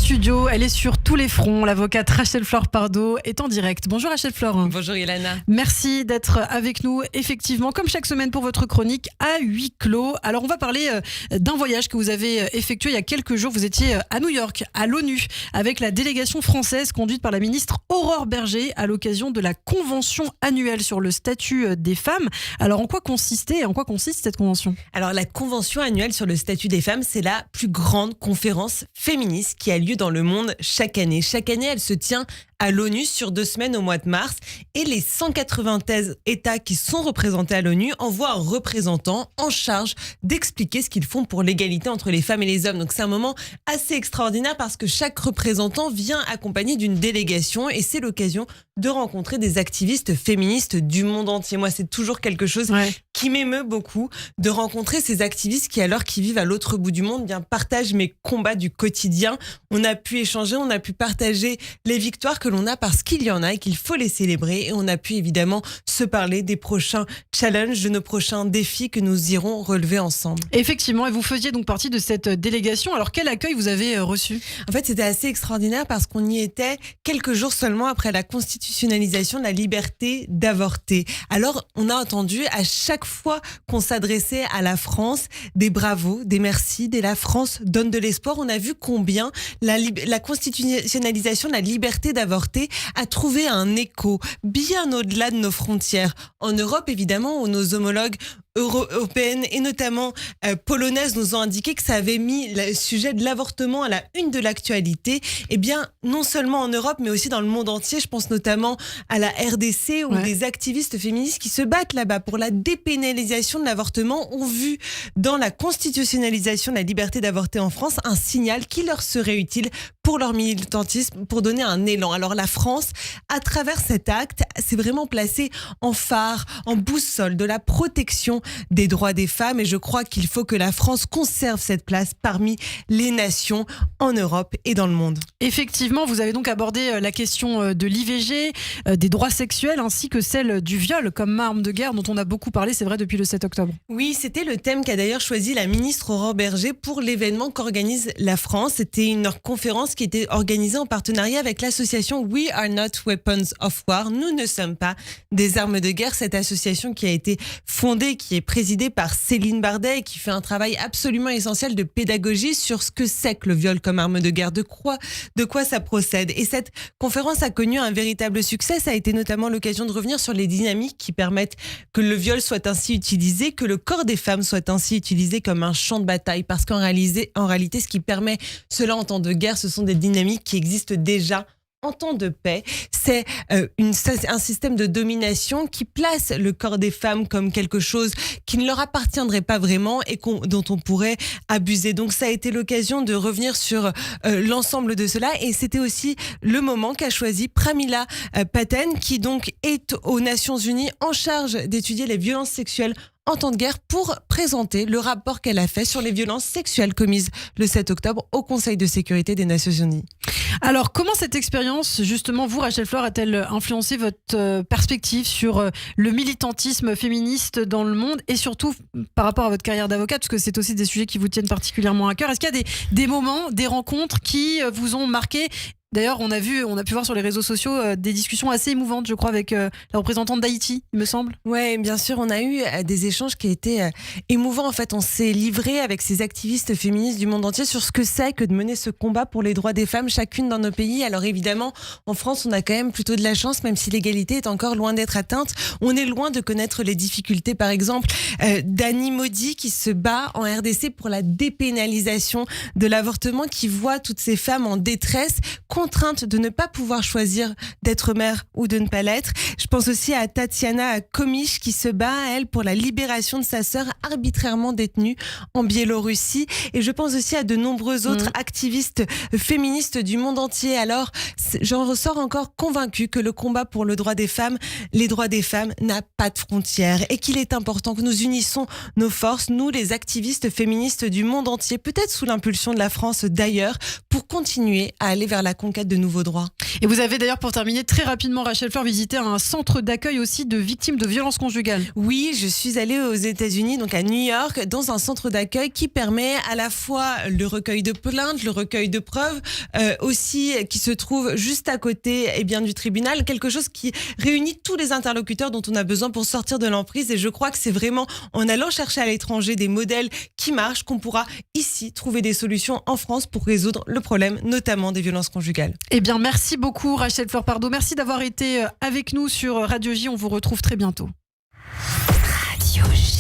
studio, elle est sur tous les fronts. L'avocate Rachel-Flore Pardo est en direct. Bonjour Rachel-Flore. Bonjour Ilana. Merci d'être avec nous, effectivement, comme chaque semaine pour votre chronique à huis clos. Alors on va parler d'un voyage que vous avez effectué il y a quelques jours. Vous étiez à New York, à l'ONU, avec la délégation française conduite par la ministre Aurore Bergé à l'occasion de la convention annuelle sur le statut des femmes. Alors en quoi consiste cette convention ? Alors la convention annuelle sur le statut des femmes, c'est la plus grande conférence féministe qui a lieu dans le monde chaque année. Chaque année, elle se tient à l'ONU sur 2 semaines au mois de mars et les 193 États qui sont représentés à l'ONU envoient un représentant en charge d'expliquer ce qu'ils font pour l'égalité entre les femmes et les hommes. Donc c'est un moment assez extraordinaire parce que chaque représentant vient accompagné d'une délégation et c'est l'occasion de rencontrer des activistes féministes du monde entier. Moi, c'est toujours quelque chose qui m'émeut beaucoup de rencontrer ces activistes qui, alors qu'ils vivent à l'autre bout du monde, bien partagent mes combats du quotidien. On a pu échanger, on a pu partager les victoires que l'on a parce qu'il y en a et qu'il faut les célébrer. Et on a pu évidemment se parler des prochains challenges, de nos prochains défis que nous irons relever ensemble. Effectivement, et vous faisiez donc partie de cette délégation. Alors quel accueil vous avez reçu ? En fait, c'était assez extraordinaire parce qu'on y était quelques jours seulement après la constitutionnalisation de la liberté d'avorter. Alors, on a entendu à chaque fois qu'on s'adressait à la France des bravos, des merci, des la France donne de l'espoir. On a vu combien la constitutionnalisation de la liberté d'avorter a trouvé un écho bien au-delà de nos frontières. En Europe, évidemment, où nos homologues européennes et notamment polonaises nous ont indiqué que ça avait mis le sujet de l'avortement à la une de l'actualité. Eh bien, non seulement en Europe, mais aussi dans le monde entier. Je pense notamment à la RDC où des activistes féministes qui se battent là-bas pour la dépénalisation de l'avortement ont vu dans la constitutionnalisation de la liberté d'avorter en France un signal qui leur serait utile pour leur militantisme, pour donner un élan. Alors la France, à travers cet acte, s'est vraiment placée en phare, en boussole de la protection des droits des femmes et je crois qu'il faut que la France conserve cette place parmi les nations en Europe et dans le monde. Effectivement, vous avez donc abordé la question de l'IVG, des droits sexuels ainsi que celle du viol comme arme de guerre dont on a beaucoup parlé, c'est vrai, depuis le 7 octobre. Oui, c'était le thème qu'a d'ailleurs choisi la ministre Aurore Bergé pour l'événement qu'organise la France. C'était une conférence qui était organisée en partenariat avec l'association We Are Not Weapons of War. Nous ne sommes pas des armes de guerre. Cette association qui a été fondée, qui est présidée par Céline Bardet et qui fait un travail absolument essentiel de pédagogie sur ce que c'est que le viol comme arme de guerre, de quoi ça procède. Et cette conférence a connu un véritable succès. Ça a été notamment l'occasion de revenir sur les dynamiques qui permettent que le viol soit ainsi utilisé, que le corps des femmes soit ainsi utilisé comme un champ de bataille. Parce qu'en réalité, ce qui permet cela en temps de guerre, ce sont des dynamiques qui existent déjà en temps de paix. C'est un système de domination qui place le corps des femmes comme quelque chose qui ne leur appartiendrait pas vraiment et dont on pourrait abuser. Donc ça a été l'occasion de revenir sur l'ensemble de cela et c'était aussi le moment qu'a choisi Pramila Patten qui donc est aux Nations Unies en charge d'étudier les violences sexuelles en temps de guerre pour présenter le rapport qu'elle a fait sur les violences sexuelles commises le 7 octobre au Conseil de sécurité des Nations Unies. Alors, comment cette expérience, justement, vous, Rachel-Flore, a-t-elle influencé votre perspective sur le militantisme féministe dans le monde et surtout par rapport à votre carrière d'avocate, parce que c'est aussi des sujets qui vous tiennent particulièrement à cœur. Est-ce qu'il y a des moments, des rencontres qui vous ont marqué ? D'ailleurs, on a pu voir sur les réseaux sociaux des discussions assez émouvantes, je crois, avec la représentante d'Haïti, il me semble. Ouais, bien sûr, on a eu des échanges qui étaient émouvants. En fait, on s'est livré avec ces activistes féministes du monde entier sur ce que c'est que de mener ce combat pour les droits des femmes, chacune dans nos pays. Alors évidemment, en France, on a quand même plutôt de la chance, même si l'égalité est encore loin d'être atteinte. On est loin de connaître les difficultés. Par exemple, d'Annie Maudit qui se bat en RDC pour la dépénalisation de l'avortement, qui voit toutes ces femmes en détresse, contrainte de ne pas pouvoir choisir d'être mère ou de ne pas l'être. Je pense aussi à Tatiana Komich qui se bat, elle, pour la libération de sa sœur arbitrairement détenue en Biélorussie. Et je pense aussi à de nombreux autres activistes féministes du monde entier. Alors, j'en ressors encore convaincue que le combat pour le droit des femmes, les droits des femmes, n'a pas de frontières et qu'il est important que nous unissons nos forces, nous, les activistes féministes du monde entier, peut-être sous l'impulsion de la France d'ailleurs, pour pour continuer à aller vers la conquête de nouveaux droits. Et vous avez d'ailleurs, pour terminer très rapidement, Rachel Fleur, visité un centre d'accueil aussi de victimes de violences conjugales. Oui, je suis allée aux États-Unis, donc à New York, dans un centre d'accueil qui permet à la fois le recueil de plaintes, le recueil de preuves, aussi qui se trouve juste à côté du tribunal, quelque chose qui réunit tous les interlocuteurs dont on a besoin pour sortir de l'emprise. Et je crois que c'est vraiment en allant chercher à l'étranger des modèles qui marchent qu'on pourra ici trouver des solutions en France pour résoudre le problème, notamment des violences conjugales. Eh bien, merci beaucoup Rachel Fleur Pardo. Merci d'avoir été avec nous sur Radio J. On vous retrouve très bientôt. Radio J.